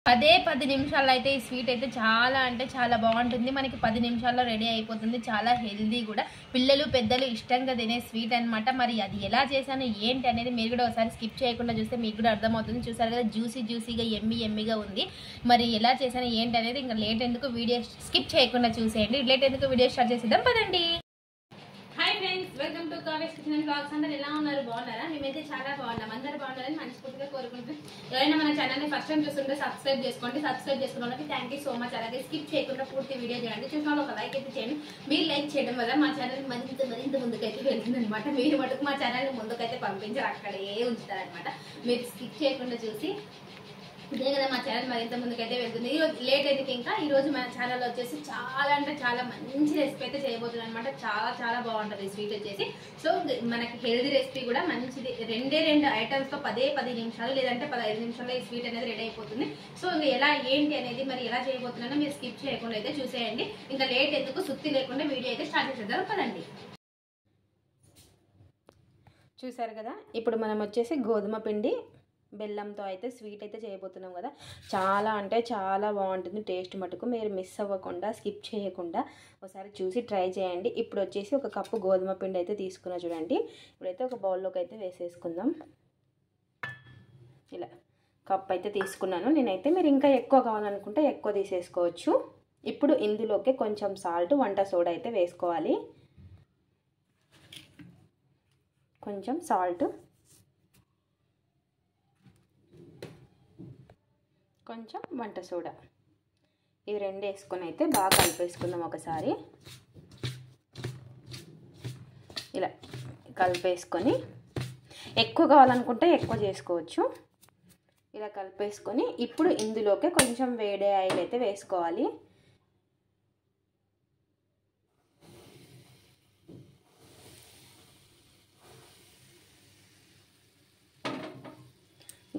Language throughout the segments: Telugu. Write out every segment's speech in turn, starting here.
10 నిమిషాల్లో అయితే ఈ స్వీట్ అయితే చాలా అంటే చాలా బాగుంటుంది. మనకి 10 నిమిషాల్లో రెడీ అయిపోతుంది. చాలా హెల్దీ కూడా, పిల్లలు పెద్దలు ఇష్టంగా తినే స్వీట్ అనమాట. మరి అది ఎలా చేశాను ఏంటి అనేది మీరు కూడా ఒకసారి స్కిప్ చేయకుండా చూస్తే మీకు కూడా అర్థమవుతుంది. చూసారు కదా, జ్యూసీగా ఎమ్మిగా ఉంది. మరి ఎలా చేశాను ఏంటి అనేది ఇంకా లేట్ ఎందుకు, వీడియో స్కిప్ చేయకుండా చూసేయండి. లేట్ ఎందుకు, వీడియో స్టార్ట్ చేసేద్దాం పదండి. Hi friends, welcome to Kavya's kitchen and vlogs. అందరూ ఎలా ఉన్నారు? బాగున్నారా? మేమైతే చాలా బాగున్నాం. అందరూ బాగున్నారని మనస్ఫూర్తిగా కోరుకుంటున్నాం. ఎవరైనా మన ఛానల్ని ఫస్ట్ టైం చూస్తుంటే సబ్స్క్రైబ్ చేసుకోండి. సబ్స్క్రైబ్ చేసుకున్న వాళ్ళకి థ్యాంక్ యూ సో మచ్. అలాగే స్కిప్ చేయకుండా పూర్తి వీడియో చేయండి. చూసిన వాళ్ళు ఒక లైక్ అయితే చేయండి. మీరు లైక్ చేయడం వల్ల మా ఛానల్ మరింత ముందుకైతే వెళ్తుంది అనమాట. మీరు మటుకు మా ఛానల్ని ముందుకైతే పంపించారు, అక్కడే ఉంచుతారనమాట. మీరు స్కిప్ చేయకుండా చూసి ఇదే కదా మా ఛానల్ మరింత ముందుకైతే వెళ్తుంది. ఈరోజు లేట్ అయితే ఇంకా ఈరోజు మన ఛానల్ వచ్చేసి చాలా అంటే చాలా మంచి రెసిపీ అయితే చేయబోతుంది అనమాట. చాలా బాగుంటుంది ఈ స్వీట్ వచ్చేసి. సో మనకి హెల్దీ రెసిపీ కూడా మంచిది. రెండు ఐటమ్స్తో 10 నిమిషాలు లేదంటే 15 నిమిషాల్లో ఈ స్వీట్ అనేది రెడీ అయిపోతుంది. సో ఇంకా ఎలా ఏంటి అనేది, మరి ఎలా చేయబోతున్నానో మీరు స్కిప్ చేయకుండా అయితే చూసేయండి. ఇంకా లేట్ ఎందుకు, సుత్తి లేకుండా వీడియో అయితే స్టార్ట్ చేసేద్దాం పదండి. చూసారు కదా, ఇప్పుడు మనం వచ్చేసి గోధుమ పిండి బెల్లంతో అయితే స్వీట్ అయితే చేయబోతున్నాం కదా. చాలా అంటే చాలా బాగుంటుంది టేస్ట్ మటుకు. మీరు మిస్ అవ్వకుండా, స్కిప్ చేయకుండా ఒకసారి చూసి ట్రై చేయండి. ఇప్పుడు వచ్చేసి ఒక కప్పు గోధుమ పిండి అయితే తీసుకున్నా చూడండి. ఇప్పుడైతే ఒక బౌల్లోకి అయితే వేసేసుకుందాం. ఇలా కప్ అయితే తీసుకున్నాను నేనైతే. మీరు ఇంకా ఎక్కువ కావాలనుకుంటే ఎక్కువ తీసేసుకోవచ్చు. ఇప్పుడు ఇందులోకి కొంచెం సాల్ట్, వంట సోడా అయితే వేసుకోవాలి. కొంచెం సాల్ట్, కొంచెం వంట సోడా, ఇవి రెండు వేసుకొని అయితే బాగా కలిపేసుకుందాం ఒకసారి. ఇలా కలిపేసుకొని, ఎక్కువ కావాలనుకుంటే ఎక్కువ చేసుకోవచ్చు. ఇలా కలిపేసుకొని ఇప్పుడు ఇందులోకి కొంచెం వేడి ఆయిల్ అయితే వేసుకోవాలి.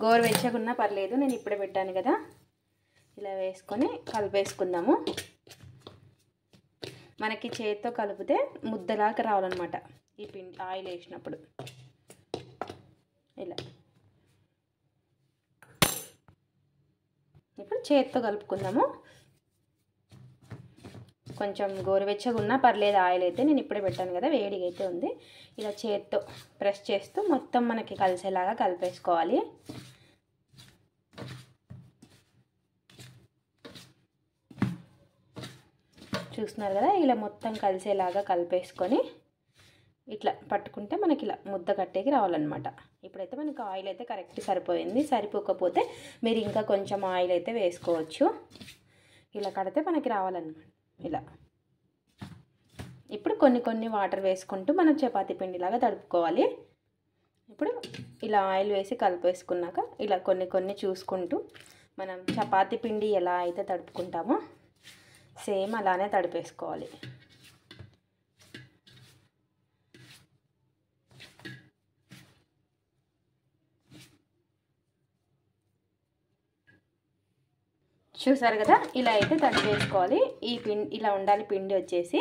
గోరువెచ్చగున్నా పర్లేదు, నేను ఇప్పుడే పెట్టాను కదా. ఇలా వేసుకొని కలిపేసుకుందాము. మనకి చేతితో కలిపితే ముద్దలాగా రావాలన్నమాట ఈ పిండి ఆయిల్ వేసినప్పుడు. ఇలా ఇప్పుడు చేతితో కలుపుకుందాము. కొంచెం గోరువెచ్చగా ఉన్నా పర్లేదు ఆయిల్ అయితే, నేను ఇప్పుడే పెట్టాను కదా, వేడిగా అయితే ఉంది. ఇలా చేతితో ప్రెస్ చేస్తూ మొత్తం మనకి కలిసేలాగా కలిపేసుకోవాలి. చూస్తున్నారు కదా, ఇలా మొత్తం కలిసేలాగా కలిపేసుకొని ఇట్లా పట్టుకుంటే మనకి ఇలా ముద్ద కట్టేకి రావాలన్నమాట. ఇప్పుడైతే మనకి ఆయిల్ అయితే కరెక్ట్ సరిపోయింది. సరిపోకపోతే మీరు ఇంకా కొంచెం ఆయిల్ అయితే వేసుకోవచ్చు. ఇలా కడితే మనకి రావాలన్నమాట. ఇలా ఇప్పుడు కొన్ని వాటర్ వేసుకుంటూ మనం చపాతీ పిండిలాగా తడుపుకోవాలి. ఇప్పుడు ఇలా ఆయిల్ వేసి కలిపేసుకున్నాక ఇలా కొన్ని చూసుకుంటూ మనం చపాతీ పిండి ఎలా అయితే తడుపుకుంటామో సేమ్ అలానే తడిపేసుకోవాలి. చూసారు కదా, ఇలా అయితే తడిపేసుకోవాలి. ఈ పిండి ఇలా ఉండాలి. పిండి వచ్చేసి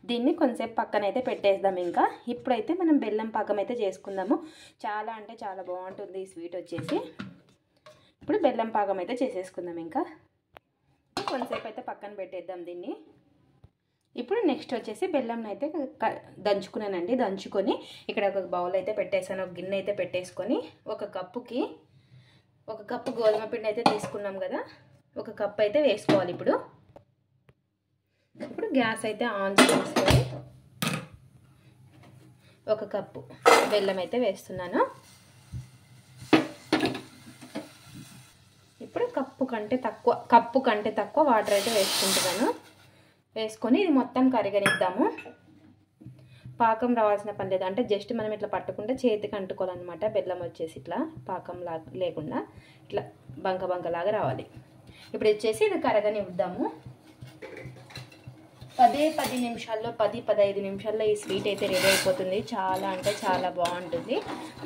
దీన్ని కొంచెంసేపు పక్కన అయితే పెట్టేద్దాం. ఇంకా ఇప్పుడైతే మనం బెల్లం పాకం అయితే చేసుకుందాము. చాలా అంటే చాలా బాగుంటుంది ఈ స్వీట్ వచ్చేసి. ఇప్పుడు బెల్లం పాకం అయితే చేసేసుకుందాం. ఇంకా కొంచెంసేపు అయితే పక్కన పెట్టేద్దాం దీన్ని. ఇప్పుడు నెక్స్ట్ వచ్చేసి బెల్లం అయితే దంచుకున్నానండి. దంచుకొని ఇక్కడ ఒక బౌల్ అయితే పెట్టేసాను, ఒక గిన్నె అయితే పెట్టేసుకొని ఒక కప్పు గోధుమ పిండి అయితే తీసుకున్నాం కదా, ఒక కప్ అయితే వేసుకోవాలి. ఇప్పుడు గ్యాస్ అయితే ఆన్ చేసుకొని ఒక కప్పు బెల్లం అయితే వేస్తున్నాను. ఇప్పుడు కప్పు కంటే తక్కువ వాటర్ అయితే వేసుకుంటున్నాను. వేసుకొని ఇది మొత్తం కరగనిద్దాము. పాకం రావాల్సిన పని లేదు, అంటే జస్ట్ మనం ఇట్లా పట్టుకుంటే చేతికి అంటుకోవాలన్నమాట. బెల్లం వచ్చేసి ఇట్లా పాకం లేకుండా ఇట్లా బంకలాగా రావాలి. ఇప్పుడు వచ్చేసి ఇది కరగనిద్దాము. 10 నిమిషాల్లో 15 నిమిషాల్లో ఈ స్వీట్ అయితే రెడీ అయిపోతుంది. చాలా అంటే చాలా బాగుంటుంది.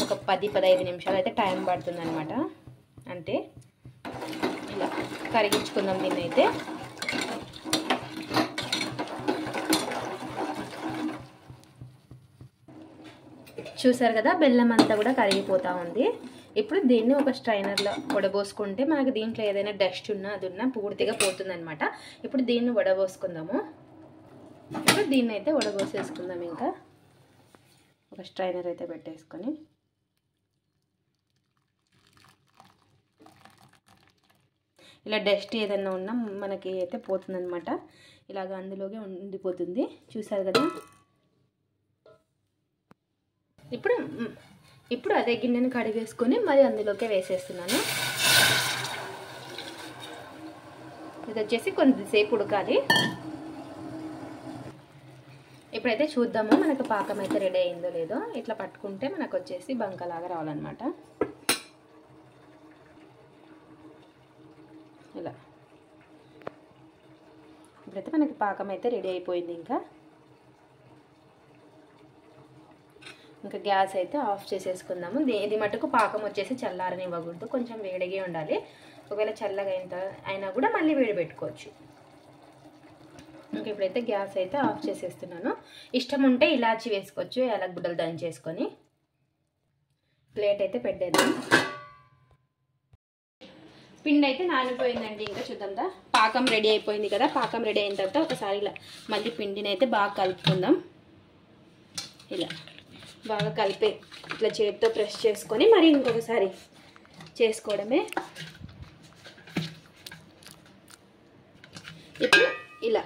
ఒక 15 నిమిషాలు అయితే టైం పడుతుంది అనమాట. అంటే ఇలా కరిగించుకుందాం దీన్ని అయితే. చూసారు కదా బెల్లం అంతా కూడా కరిగిపోతూ ఉంది. ఇప్పుడు దీన్ని ఒక స్ట్రైనర్లో వడబోసుకుంటే మనకి దీంట్లో ఏదైనా డస్ట్ ఉన్నా అది ఉన్నా పూర్తిగా పోతుందన్నమాట. ఇప్పుడు దీన్ని వడబోసుకుందాము. ఇప్పుడు దీన్ని అయితే వడబోసేసుకుందాం. ఇంకా ఒక స్ట్రైనర్ అయితే పెట్టేసుకొని ఇలా డస్ట్ ఏదైనా ఉన్నా మనకి అయితే పోతుందన్నమాట. ఇలాగ అందులోనే ఉండిపోతుంది. చూసారు కదా. ఇప్పుడు అదే గిన్నెని కడిగేసుకొని మరి అందులోకే వేసేస్తున్నాను. ఇది వచ్చేసి కొంతసేపు ఉడకాలి. ఇప్పుడైతే చూద్దాము మనకు పాకం అయితే రెడీ అయిందో లేదో. ఇట్లా పట్టుకుంటే మనకు వచ్చేసి బంకలాగా రావాలన్నమాట. ఇలా ఇప్పుడైతే మనకి పాకం అయితే రెడీ అయిపోయింది. ఇంకా గ్యాస్ అయితే ఆఫ్ చేసేసుకుందాము. ఇది మటుకు పాకం వచ్చేసి చల్లారనివ్వకూడదు, కొంచెం వేడిగా ఉండాలి. ఒకవేళ చల్లగా అయినా కూడా మళ్ళీ వేడి పెట్టుకోవచ్చు. ఇంకా ఇప్పుడైతే గ్యాస్ అయితే ఆఫ్ చేసేస్తున్నాను. ఇష్టం ఉంటే ఇలాచి వేసుకోవచ్చు, యాలక్ బుడ్డలు దంచేసుకొని. ప్లేట్ అయితే పెట్టేద్దాం. పిండి అయితే నానిపోయిందండి. ఇంకా చూద్దాం. పాకం రెడీ అయిపోయింది కదా. పాకం రెడీ అయిన తర్వాత ఒకసారి ఇలా మళ్ళీ పిండిని అయితే బాగా కలుపుకుందాం. ఇలా బాగా కలిపి ఇట్లా చేతితో ప్రెస్ చేసుకొని మరి ఇంకొకసారి చేసుకోవడమే. ఇప్పుడు ఇలా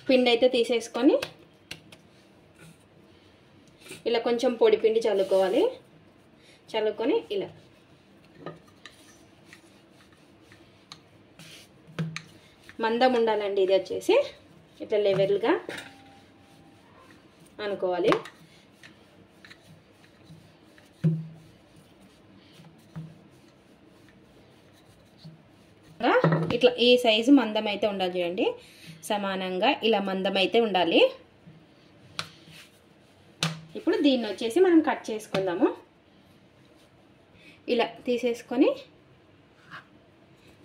పిండి అయితే తీసేసుకొని ఇలా కొంచెం పొడి పిండి చల్లుకోవాలి. చల్లుకొని ఇలా మందం ఉండాలండి. ఇది వచ్చేసి ఇట్లా లెవెల్గా అనుకోవాలి. ఇట్లా ఈ సైజు మందం అయితే ఉండాలి. చూడండి సమానంగా ఇలా మందం అయితే ఉండాలి. ఇప్పుడు దీన్ని వచ్చేసి మనం కట్ చేసుకుందాము. ఇలా తీసేసుకొని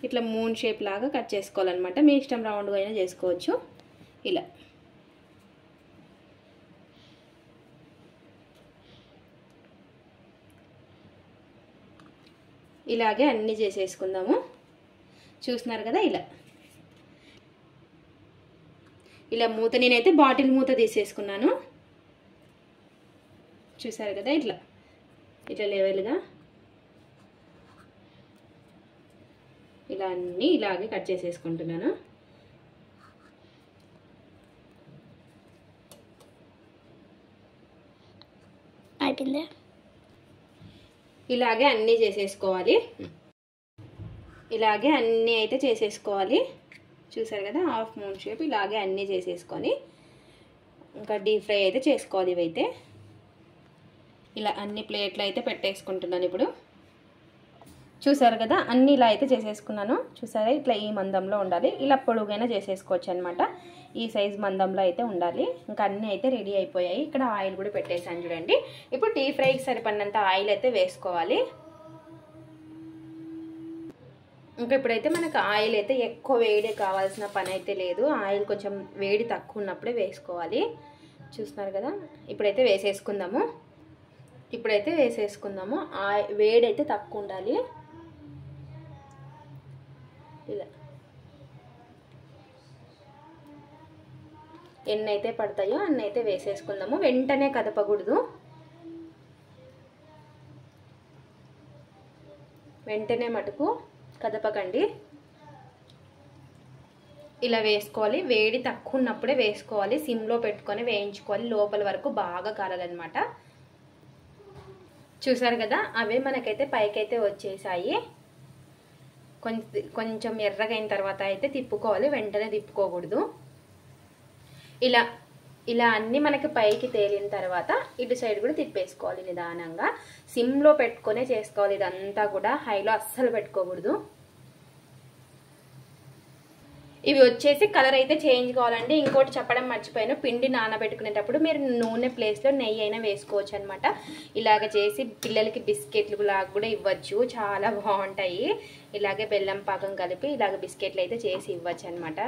ఇట్లా మూన్ షేప్ లాగా కట్ చేసుకోవాలన్నమాట. మీ ఇష్టం రౌండ్గా అయినా చేసుకోవచ్చు. ఇలా ఇలాగే అన్నీ చేసేసుకుందాము. చూస్తున్నారు కదా. ఇలా మూత నేనైతే బాటిల్ మూత తీసేసుకున్నాను. చూసారు కదా. ఇట్లా లెవెల్గా ఇలా అన్నీ ఇలాగే కట్ చేసేసుకుంటున్నాను. అయిపోయింది. ఇలాగే అన్నీ చేసేసుకోవాలి. ఇలాగే అన్నీ అయితే చేసేసుకోవాలి. చూసారు కదా. హాఫ్ మూన్ షేప్ ఇలాగే అన్నీ చేసేసుకొని ఇంకా డీప్ ఫ్రై అయితే చేసుకోవాలి. ఇవైతే ఇలా అన్ని ప్లేట్లు అయితే పెట్టేసుకుంటున్నాను. ఇప్పుడు చూసారు కదా. అన్నీ ఇలా అయితే చేసేసుకున్నాను. చూసారా ఇట్లా ఈ మందంలో ఉండాలి. ఇలా పొడుగైనా చేసేసుకోవచ్చు అనమాట. ఈ సైజ్ మందంలో అయితే ఉండాలి. ఇంకా అన్నీ అయితే రెడీ అయిపోయాయి. ఇక్కడ ఆయిల్ కూడా పెట్టేసాను చూడండి. ఇప్పుడు డీప్ ఫ్రైకి సరిపడినంత ఆయిల్ అయితే వేసుకోవాలి. ఇంకా ఇప్పుడైతే మనకు ఆయిల్ అయితే ఎక్కువ వేడి కావాల్సిన పని అయితే లేదు. ఆయిల్ కొంచెం వేడి తక్కువ ఉన్నప్పుడే వేసుకోవాలి. చూస్తున్నారు కదా. ఇప్పుడైతే వేసేసుకుందాము. వేడి అయితే తక్కువ ఉండాలి. ఇలా ఎన్ని అయితే పడతాయో అన్ని అయితే వేసేసుకుందాము. వెంటనే కదపకూడదు. వెంటనే మటుకు కదపకండి. ఇలా వేసుకోవాలి. వేడి తక్కువ ఉన్నప్పుడే వేసుకోవాలి. సిమ్లో పెట్టుకొని వేయించుకోవాలి. లోపల వరకు బాగా కాలాలన్నమాట. చూసారు కదా. అవే మనకైతే పైకైతే వచ్చేసాయి. కొంచెం ఎర్రగైన తర్వాత అయితే తిప్పుకోవాలి. వెంటనే తిప్పుకోకూడదు. ఇలా అన్నీ మనకి పైకి తేలిన తర్వాత ఇటు సైడ్ కూడా తిప్పేసుకోవాలి నిదానంగా. సిమ్లో పెట్టుకునే చేసుకోవాలి. ఇదంతా కూడా హైలో అస్సలు పెట్టుకోకూడదు. ఇవి వచ్చేసి కలర్ అయితే చేంజ్ కావాలండి. ఇంకోటి చెప్పడం మర్చిపోయాను. పిండి నానబెట్టుకునేటప్పుడు మీరు నూనె ప్లేస్లో నెయ్యి అయినా వేసుకోవచ్చు అనమాట. ఇలాగ చేసి పిల్లలకి బిస్కెట్లు లాగా కూడా ఇవ్వచ్చు. చాలా బాగుంటాయి. ఇలాగే బెల్లం పాకం కలిపి ఇలాగ బిస్కెట్లు అయితే చేసి ఇవ్వచ్చు అనమాట.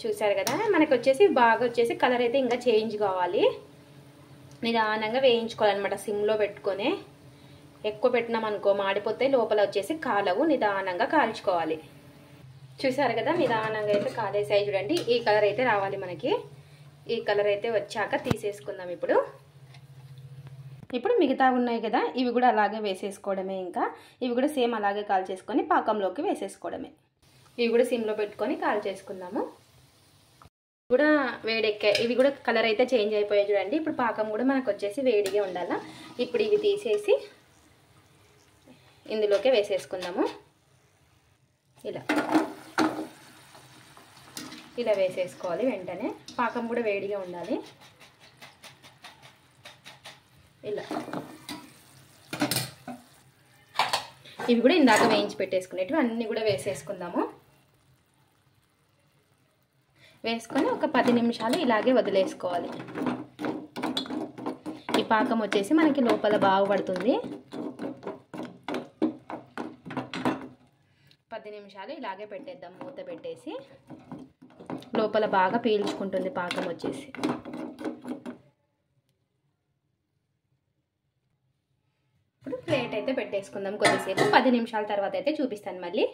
చూసారు కదా. మనకు వచ్చేసి బాగా వచ్చేసి కలర్ అయితే ఇంకా చేంజ్ కావాలి. నిదానంగా వేయించుకోవాలన్నమాట. సిమ్లో పెట్టుకొని, ఎక్కువ పెట్టినామనుకో మాడిపోతే లోపల వచ్చేసి కాలవు. నిదానంగా కాల్చుకోవాలి. చూసారు కదా, నిదానంగా అయితే కాలేసాయి చూడండి. ఈ కలర్ అయితే రావాలి మనకి. ఈ కలర్ అయితే వచ్చాక తీసేసుకుందాం. ఇప్పుడు మిగతా ఉన్నాయి కదా, ఇవి కూడా అలాగే వేసేసుకోవడమే. ఇంకా ఇవి కూడా సేమ్ అలాగే కాల్చేసుకొని పాకంలోకి వేసేసుకోవడమే. ఇవి కూడా సిమ్లో పెట్టుకొని కాల్చేసుకుందాము. కూడా వేడెక్కాయి. ఇవి కూడా కలర్ అయితే చేంజ్ అయిపోయాయి చూడండి. ఇప్పుడు పాకం కూడా మనకు వచ్చేసి వేడిగా ఉండాలా. ఇప్పుడు ఇవి తీసేసి ఇందులోకే వేసేసుకుందాము. ఇలా వేసేసుకోవాలి. వెంటనే పాకం కూడా వేడిగా ఉండాలి. ఇలా ఇవి కూడా ఇందాక వేయించి పెట్టేసుకునేటివి అన్నీ కూడా వేసేసుకుందాము. వేసుకొని ఒక 10 నిమిషాలు ఇలాగే వదిలేసుకోవాలి. ఈ పాకం వచ్చేసి మనకి లోపల బాగా పడుతుంది. 10 నిమిషాలు ఇలాగే పెట్టేద్దాం. మూత పెట్టేసి లోపల బాగా పీల్చుకుంటుంది పాకం వచ్చేసి. ఇప్పుడు ప్లేట్ అయితే పెట్టేసుకుందాం కొద్దిసేపు. 10 నిమిషాల తర్వాత అయితే చూపిస్తాను మళ్ళీ.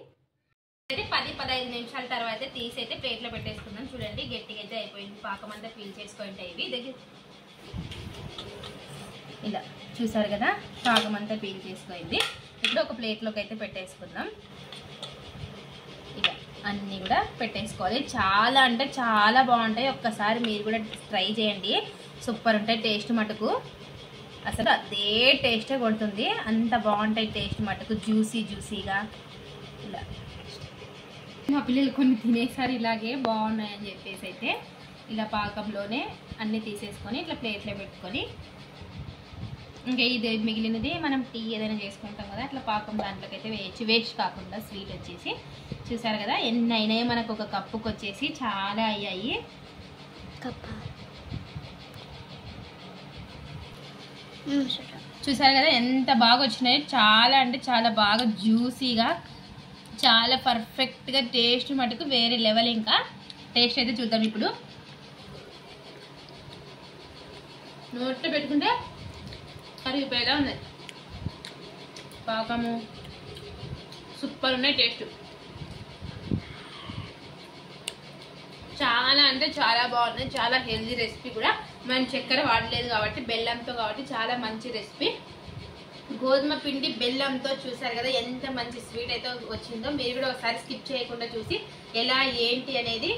అయితే 10-15 నిమిషాల తర్వాత అయితే తీసి అయితే ప్లేట్లో పెట్టేసుకుందాం. చూడండి గట్టిగా అయితే అయిపోయింది. పాకం అంతా పీల్ చేసుకుంటే ఇవి దగ్గర ఇలా చూసారు కదా, పాకం అంతా పీల్ చేసుకోయింది. ఇప్పుడు ఒక ప్లేట్లోకి అయితే పెట్టేసుకుందాం. ఇలా అన్నీ కూడా పెట్టేసుకోవాలి. చాలా అంటే చాలా బాగుంటాయి. ఒక్కసారి మీరు కూడా ట్రై చేయండి. సూపర్ ఉంటాయి టేస్ట్ మటుకు. అసలు అదే టేస్టే కొడుతుంది. అంత బాగుంటాయి టేస్ట్ మటుకు. జ్యూసీగా ఇలా. మా పిల్లలు కొన్ని తినేసారి ఇలాగే బాగున్నాయని చెప్పేసి అయితే ఇలా పాకంలోనే అన్నీ తీసేసుకొని ఇట్లా ప్లేట్లో పెట్టుకొని, ఇంకా ఇది మిగిలినది మనం టీ ఏదైనా చేసుకుంటాం కదా, అట్లా పాకం దాంట్లోకి అయితే వేయచ్చు. వేస్ట్ కాకుండా స్వీట్ వచ్చేసి చూసారు కదా ఎన్ని అయినాయి. మనకు ఒక కప్పుకి వచ్చేసి చాలా అయ్యాయి. చూసారు కదా ఎంత బాగా వచ్చినాయి. చాలా అంటే చాలా బాగా జ్యూసీగా, చాలా పర్ఫెక్ట్గా టేస్ట్ మటుకు వేరే లెవెల్. ఇంకా టేస్ట్ అయితే చూద్దాం. ఇప్పుడు నోట్లో పెట్టుకుంటే కరిగిపోయేలా ఉన్నాయి. పాకము సూపర్ ఉన్నాయి టేస్ట్. చాలా అంటే చాలా బాగున్నాయి. చాలా హెల్దీ రెసిపీ కూడా. మనం చక్కెర వాడలేదు కాబట్టి, బెల్లంతో కాబట్టి చాలా మంచి రెసిపీ. గోధుమ పిండి బెల్లంతో చూసారు కదా ఎంత మంచి స్వీట్ అయితే వచ్చిందో. మీరు కూడా ఒకసారి స్కిప్ చేయకుండా చూసి ఎలా ఏంటి అనేది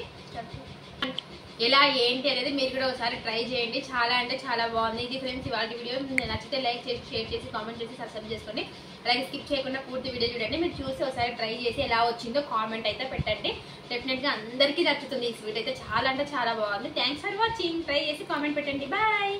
మీరు కూడా ఒకసారి ట్రై చేయండి. చాలా అంటే చాలా బాగుంది. ఇది ఫ్రెండ్స్ ఇవాళ వీడియో. నచ్చితే లైక్ చేసి, షేర్ చేసి, కామెంట్ చేసి, సబ్స్క్రైబ్ చేసుకోండి. అలాగే స్కిప్ చేయకుండా పూర్తి వీడియో చూడండి. మీరు చూసి ఒకసారి ట్రై చేసి ఎలా వచ్చిందో కామెంట్ అయితే పెట్టండి. డెఫినెట్గా అందరికీ నచ్చుతుంది ఈ స్వీట్ అయితే. చాలా అంటే చాలా బాగుంది. Thanks for watching. ట్రై చేసి కామెంట్ పెట్టండి. బాయ్.